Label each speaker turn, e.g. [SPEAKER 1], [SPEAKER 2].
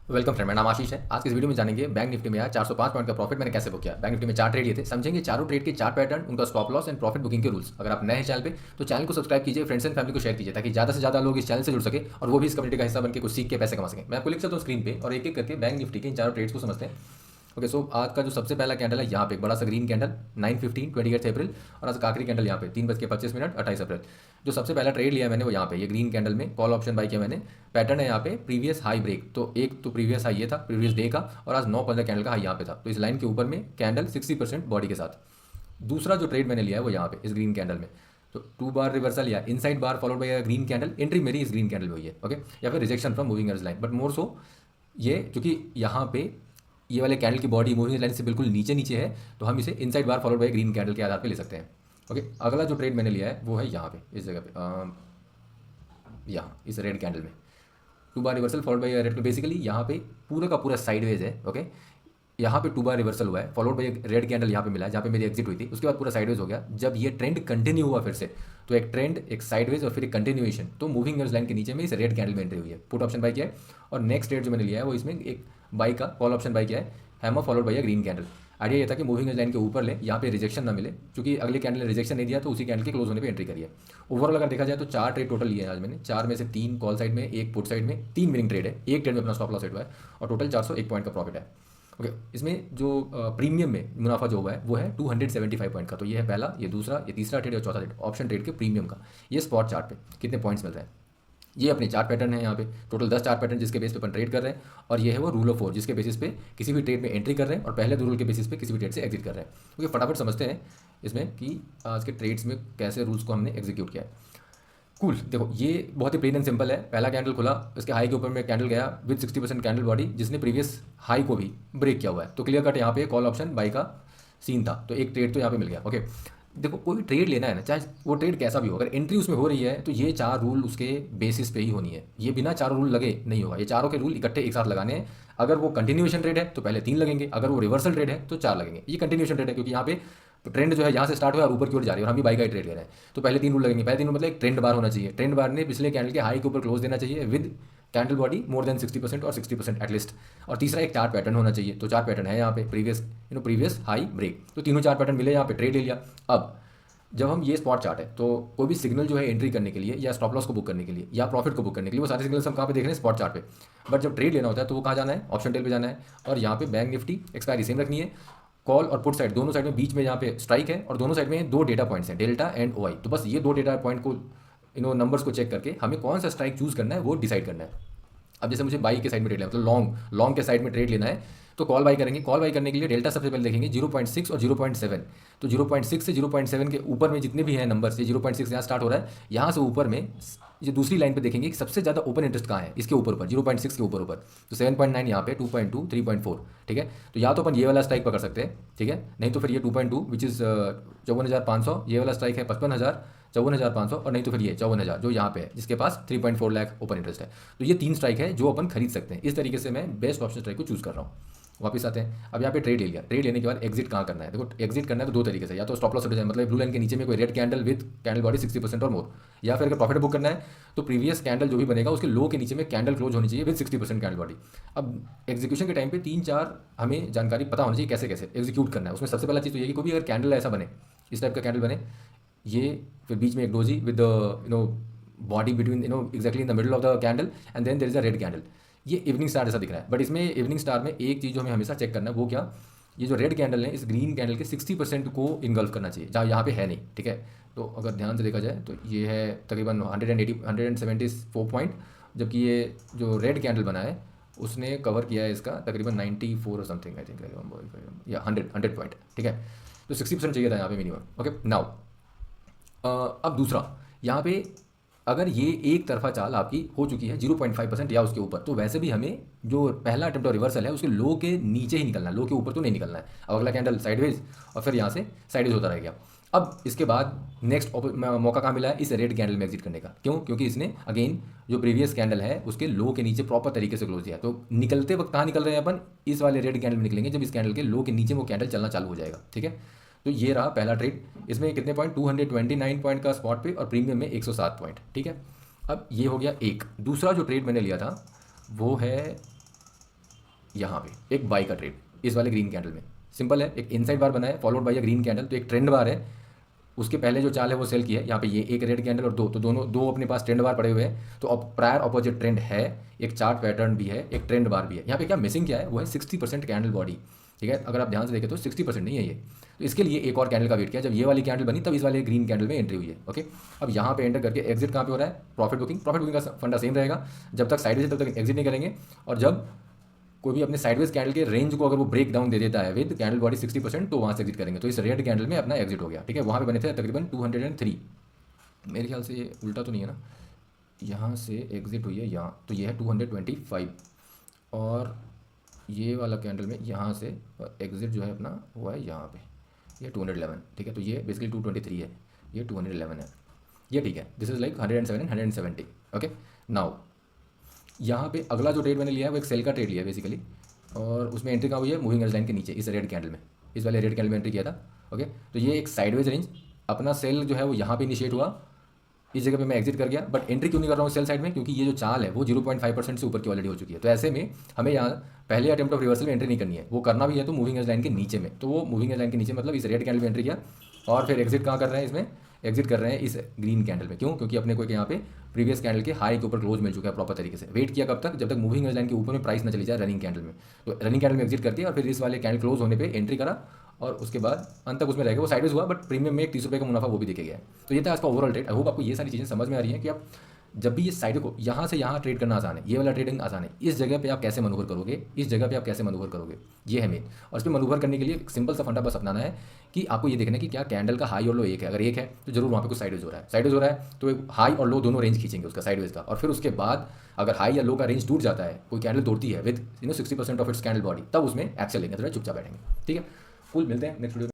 [SPEAKER 1] Welcome friend, मेरा नाम आशीष है। आज की इस वीडियो में जानेंगे बैंक निफ्टी में यार 405 पॉइंट का प्रॉफिट मैंने कैसे बुक किया। बैंक निफ्टी में 4 ट्रेड लिए थे, समझेंगे चारों ट्रेड के 4 पैटर्न, उनका stop loss and profit booking के रूल्स। अगर आप नए हैं चैनल पे तो चैनल को सब्सक्राइब कीजिए, फ्रेंड्स एंड फैमिली को शेयर कीजिए ताकि ज़्यादा से ज़्यादा लोग इस चैनल से जुड़ सके और वो भी इस कम्युनिटी का हिस्सा बनकर कुछ सीख के पैसे कमा सकें। मैं आपको लिख सकता हूँ स्क्रीन पे और एक एक करके बैंक निफ्टी के इन चारों ट्रेड्स को समझते हैं। ओके, सो आज का जो सबसे पहला कैंडल है यहाँ पे एक बड़ा सा ग्रीन कैंडल 9:15 28 अप्रैल, और आज का आखिरी कैंडल यहाँ पे 3:25 28 अप्रैल। जो सबसे पहला ट्रेड लिया मैंने वो यहाँ पे ये ग्रीन कैंडल में कॉल ऑप्शन बाई किया मैंने। पैटर्न है यहाँ पे प्रीवियस हाई ब्रेक, तो एक तो प्रीवियस हाई ये था प्रीवियस डे का, और आज 9:15 कैंडल का हाई यहाँ पे था, तो इस लाइन के ऊपर में कैंडल 60% बॉडी के साथ। दूसरा जो ट्रेड मैंने लिया है वो यहाँ पे इस ग्रीन कैंडल में, तो 2 बार रिवर्सल या inside bar followed by green candle. Entry मेरी इस ग्रीन कैंडल में हुई है, ओके, या फिर rejection from moving average line, but more so ये क्योंकि यहाँ पे ये वाले कैंडल की बॉडी मूविंग लाइन से बिल्कुल नीचे नीचे है, तो हम इसे inside bar followed by green candle के आधार पे ले सकते हैं। ओके, अगला जो ट्रेड मैंने लिया है वो है यहाँ पे इस जगह पे, यहाँ इस रेड कैंडल में 2 बार reversal followed by red. Basically यहाँ पे पूरा का पूरा साइडवेज है। ओके, यहाँ पे 2 बार रिवर्सल हुआ है फॉलोड बाय रेड कैंडल यहाँ पे मिला है जहाँ पे मेरी एग्जिट हुई थी, उसके बाद पूरा साइडवेज हो गया। जब ये ट्रेंड कंटिन्यू हुआ फिर से, तो एक ट्रेंड एक साइडवेज और फिर एक कंटिन्यूएशन, तो मूविंग एवरेज लाइन के नीचे में इस रेड कैंडल में एंट्री हुई है। पुट ऑप्शन बाई किया है, और नेक्स्ट ट्रेड जो मैंने लिया है वो इसमें एक बाई का कॉल ऑप्शन बाई किया है, hammer followed by green candle. Idea ये था कि मूविंग एवरेज लाइन के ऊपर ले, यहाँ पे रिजेक्शन ना मिले, क्योंकि अगले कैंडल ने रिजेक्शन नहीं दिया तो उसी कैंडल के क्लोज होने पे एंट्री करिए। ओवरऑल अगर देखा जाए तो 4 ट्रेड टोटल लिए हैं आज मैंने। 4 में से 3 कॉल साइड में, एक पुट साइड में, 3 विनिंग ट्रेड है, एक ट्रेड में अपना स्टॉप लॉस सेट हुआ है, और टोटल 401 पॉइंट का प्रॉफिट है। ओके, इसमें जो प्रीमियम में मुनाफा जो हुआ है वो है 275 पॉइंट का। तो ये है पहला, ये दूसरा, ये तीसरा ट्रेड और चौथा ट्रेड ऑप्शन ट्रेड के प्रीमियम का। ये स्पॉट चार्ट पे कितने पॉइंट्स मिल रहे हैं, ये अपने 4 पैटर्न है यहाँ पे, टोटल 10 चार पैटर्न जिसके बेस पे अपन ट्रेड कर रहे हैं, और ये है वो रूल ऑफ 4 जिसके बेसिस पे किसी भी ट्रेड में एंट्री कर रहे हैं और पहले दो रूल के बेसिस पे किसी भी ट्रेड से एग्जिट कर रहे हैं। क्योंकि फटाफट समझते हैं इसमें कि आज के ट्रेड्स में कैसे रूल्स को हमने एग्जीक्यूट किया है। कूल, देखो ये बहुत ही प्लेन एंड सिंपल है। पहला कैंडल खुला, इसके हाई के ऊपर में कैंडल गया विद 60% कैंडल बॉडी, जिसने प्रीवियस हाई को भी ब्रेक किया हुआ है, तो क्लियर कट यहाँ पे कॉल ऑप्शन बाई का सीन था, तो एक ट्रेड तो यहाँ पे मिल गया। ओके, देखो कोई ट्रेड लेना है ना, चाहे वो ट्रेड कैसा भी हो, अगर एंट्री उसमें हो रही है तो ये 4 रूल उसके बेसिस पे ही होनी है। ये बिना चारों रूल लगे नहीं होगा, ये चारों के रूल इकट्ठे एक साथ लगाने हैं। अगर वो कंटिन्यूएशन ट्रेड है तो पहले 3 लगेंगे, अगर वो रिवर्सल ट्रेड है तो 4 लगेंगे। ये कंटिन्यूएशन ट्रेड है क्योंकि यहाँ पे ट्रेंड जो है यहाँ से स्टार्ट हुआ और ऊपर की ओर जा रही है और हम भी बाई का ही ट्रेड ले रहे हैं, तो पहले 3 रूल लगेंगे। पहले 3 रूल मतलब एक ट्रेंड बार होना चाहिए, ट्रेंड बार ने पिछले कैंडल के हाई के ऊपर क्लोज देना चाहिए with candle body more than 60% और 60% एटलीस्ट, और तीसरा एक 4 पैटर्न होना चाहिए। तो 4 पैटर्न है यहाँ पे, प्रीवियस हाई ब्रेक, तो तीनों 4 पैटर्न मिले, यहाँ पे ट्रेड ले लिया। अब जब हम ये स्पॉट चार्ट है, तो कोई भी सिग्नल जो है एंट्री करने के लिए या स्टॉप लॉस को बुक करने के लिए या प्रॉफिट को बुक करने के लिए, वो सारे सिग्नल्स हम कहाँ पे देख रहे हैं, स्पॉट चार्ट पे। बट जब ट्रेड लेना होता है तो वो कहाँ जाना है, ऑप्शन टेल पे जाना है, और यहाँ पे बैंक निफ्टी एक्सपायरी सेम रखनी है। कॉल और पुट साइड दोनों साइड में बीच में यहाँ पे स्ट्राइक है, और दोनों साइड में 2 डेटा पॉइंट्स हैं, डेल्टा एंड OI। तो बस ये 2 डेटा पॉइंट को नंबर्स को चेक करके हमें कौन सा स्ट्राइक चूज करना है वो डिसाइड करना है। अब जैसे मुझे बाई के साइड में ट्रेड लेना, मतलब लॉन्ग के साइड में ट्रेड लेना है, तो कॉल बाई करेंगे। कॉल बाई करने के लिए डेल्टा सबसे पहले देखेंगे 0.6 और 0.7। तो 0.6 से 0.7 के ऊपर में जितने भी हैं नंबर्स, ये 0.6 यहाँ स्टार्ट हो रहा है, यहाँ से ऊपर में ये दूसरी लाइन पे देखेंगे कि सबसे ज़्यादा ओपन इंटरेस्ट कहाँ है, इसके ऊपर 0.6 के ऊपर। तो 7.9 यहाँ पे, 2.2, 3.4, ठीक है। तो या तो अपन ये वाला स्ट्राइक पकड़ सकते हैं, ठीक है, नहीं तो फिर ये 2.2 विच इज़ 54,500, ये वाला स्ट्राइक है 55,000, 54,500, और नहीं तो फिर ये 54,000 जो यहाँ पे है, जिसके पास 3.4 लाख ओपन इंटरेस्ट है। तो ये 3 स्ट्राइक है जो अपन खरीद सकते हैं। इस तरीके से मैं बेस्ट ऑप्शन स्ट्राइक को चूज़ कर रहा हूँ। वापस आते हैं, अब यहाँ पे ट्रेड ले लिया, ट्रेड लेने के बाद एग्जिट कहाँ करना है। देखो एग्जिट करना है तो 2 तरीके से, या तो स्टॉप लॉस हो जाए, मतलब ब्लू लाइन के नीचे में कोई red candle with candle body 60% और मोर, या फिर अगर प्रॉफिट बुक करना है तो प्रीवियस कैंडल जो भी बनेगा उसके लो के नीचे में कैंडल क्लोज होनी चाहिए विद 60% कैंडल बॉडी। अब एग्जीक्यूशन के टाइम पे 3-4 हमें जानकारी पता होनी चाहिए कैसे कैसे एग्जीक्यूट करना है। उसमें सबसे पहला चीज़ तो ये कि कोई भी अगर कैंडल ऐसा बने, इस टाइप का कैंडल बने, ये फिर बीच में एक doji with body between exactly in the middle of the candle, and then there is a red candle. ये इवनिंग स्टार जैसा दिख रहा है, बट इसमें इवनिंग स्टार में एक चीज़ जो हमें हमेशा चेक करना है वो क्या, ये जो रेड कैंडल है इस ग्रीन कैंडल के 60% को इन्गल्फ करना चाहिए, जहाँ यहाँ पे है नहीं, ठीक है। तो अगर ध्यान से देखा जाए तो ये है तकरीबन 174 पॉइंट, जबकि ये जो रेड कैंडल बना है उसने कवर किया है इसका तकरीबन 94 और समथिंग, आई थिंक, या 100 पॉइंट, ठीक है। तो 60% चाहिए था यहाँ पे मिनिमम। ओके, नाउ अब दूसरा, यहाँ पे अगर ये एक तरफा चाल आपकी हो चुकी है 0.5% या उसके ऊपर, तो वैसे भी हमें जो पहला अटेम्प्ट और रिवर्सल है उसके लो के नीचे ही निकलना है, लो के ऊपर तो नहीं निकलना है। अब अगला कैंडल साइडवेज और फिर यहाँ से साइडवेज होता रहेगा। अब इसके बाद नेक्स्ट मौका कहाँ मिला है, इस रेड कैंडल में एग्जिट करने का। क्यों? क्योंकि इसने अगेन जो प्रीवियस कैंडल है उसके लो के नीचे प्रॉपर तरीके से क्लोज दिया। तो निकलते वक्त कहाँ निकल रहे हैं अपन, इस वाले रेड कैंडल में निकलेंगे जब इस कैंडल के लो के नीचे वो कैंडल चलना चालू हो जाएगा, ठीक है। तो ये रहा पहला ट्रेड, इसमें कितने पॉइंट, 229 पॉइंट का स्पॉट पे और प्रीमियम में 107 पॉइंट, ठीक है। अब ये हो गया एक। दूसरा जो ट्रेड मैंने लिया था वो है यहाँ पे एक बाई का ट्रेड इस वाले ग्रीन कैंडल में। सिंपल है, एक इनसाइड बार बना है followed by a green candle, तो एक ट्रेंड बार है, उसके पहले जो चाल है वो सेल की है। यहाँ पे ये एक रेड कैंडल और दो, तो दोनों दो अपने पास ट्रेंड बार पड़े हुए हैं, तो अब प्रायर अपोजिट ट्रेंड है, एक चार्ट पैटर्न भी है, एक ट्रेंड बार भी है। यहाँ पे क्या मिसिंग क्या है, वो है 60% कैंडल बॉडी। ठीक है, अगर आप ध्यान से देखें तो 60% नहीं है ये, तो इसके लिए एक और कैंडल का वेट किया, जब ये वाली कैंडल बनी तब इस वाले ग्रीन कैंडल में एंट्री हुई है। ओके, अब यहाँ पे एंटर करके एग्जिट कहाँ पे हो रहा है, प्रॉफिट बुकिंग। प्रॉफिट बुकिंग का फंडा सेम रहेगा, जब तक साइडवेज तब तक एग्जिट नहीं करेंगे, और जब कोई भी अपने साइडवेज कैंडल के रेंज को अगर वो ब्रेक डाउन दे देता है विद कैंडल बॉडी 60%, तो वहाँ से एग्जिट करेंगे। तो इस रेड कैंडल में अपना एग्जिट हो गया। ठीक है, वहाँ पे बने थे तकरीबन 203, मेरे ख्याल से ये उल्टा तो नहीं है ना, यहाँ से एग्जिट हुई है यहाँ, तो ये है 225, और ये वाला कैंडल में यहाँ से एग्जिट जो है अपना हुआ है यहाँ पे, ये 211। ठीक है, तो ये बेसिकली 223 है, ये 211 है, ये ठीक है। This is like 107 and 170। Okay, now यहाँ पे अगला जो ट्रेड मैंने लिया है वो एक सेल का ट्रेड लिया है बेसिकली, और उसमें एंट्री कहाँ हुई है, मूविंग एवरेज लाइन के नीचे इस रेड कैंडल में, इस वाले रेड कैंडल में एंट्री किया था। ओके, तो ये एक साइडवेज रेंज, अपना सेल जो है वो यहाँ पे इनिशिएट हुआ, इस जगह पे मैं एग्जिट कर गया, बट एंट्री क्यों नहीं कर रहा हूँ सेल साइड में, क्योंकि ये जो चाल है वो 0.5% से ऊपर की ऑलरेडी हो चुकी है। तो ऐसे में हमें यहाँ पहले अटेम्प्ट ऑफ रिवर्सल में एंट्री नहीं करनी है, वो करना भी है तो मूविंग एज लाइन के नीचे में। तो वो मूविंग एज लाइन के नीचे मतलब इस रेड कैंडल में एंट्री किया, और फिर एग्जिट कहाँ कर रहे हैं, इसमें एग्जिट कर रहे हैं इस ग्रीन कैंडल में। क्यों, क्योंकि अपने को यहाँ पे प्रीवियस कैंडल के हाई के ऊपर क्लोज मिल चुका है प्रॉपर तरीके से। वेट किया कब तक, जब तक मूविंग एज लाइन के ऊपर में प्राइस ना चली जाए रनिंग कैंडल में। तो रनिंग कैंडल में एग्जिट करती है, और फिर इस वाले कैंडल क्लोज होने पर एंट्री करा, और उसके बाद अंत तक उसमें रहेगा। वो साइडवेज हुआ, बट प्रीमियम में एक 30 रुपये का मुनाफा वो भी दिखे गया है। तो ये था आज का ओवरऑल ट्रेड। आई होप आपको ये सारी चीज़ें समझ में आ रही हैं कि आप जब भी ये साइड को यहाँ से यहाँ ट्रेड करना आसान है, ये वाला ट्रेडिंग आसान है, इस जगह पे आप कैसे मनूवर करोगे, इस जगह पे आप कैसे मनूवर करोगे, ये है मेन। और इस पर मनूवर करने के लिए एक सिंपल सा फंडा बस अपनाना है कि आपको ये देखना है कि क्या कैंडल का हाई और लो एक है। अगर एक है तो जरूर वहाँ पे कुछ साइडवेज हो रहा है, साइडवेज हो रहा है तो हाई और लो दोनों रेंज खींचेंगे उसका साइडवेज का, और फिर उसके बाद अगर हाई या लो का रेंज टूट जाता है, कोई कैंडल तोड़ती है with 60% of its candle body, तब उसमें एक्शन लेंगे, थोड़ा चुपचाप बैठेंगे। ठीक है, कूल, मिलते हैं नेक्स्ट वीडियो में।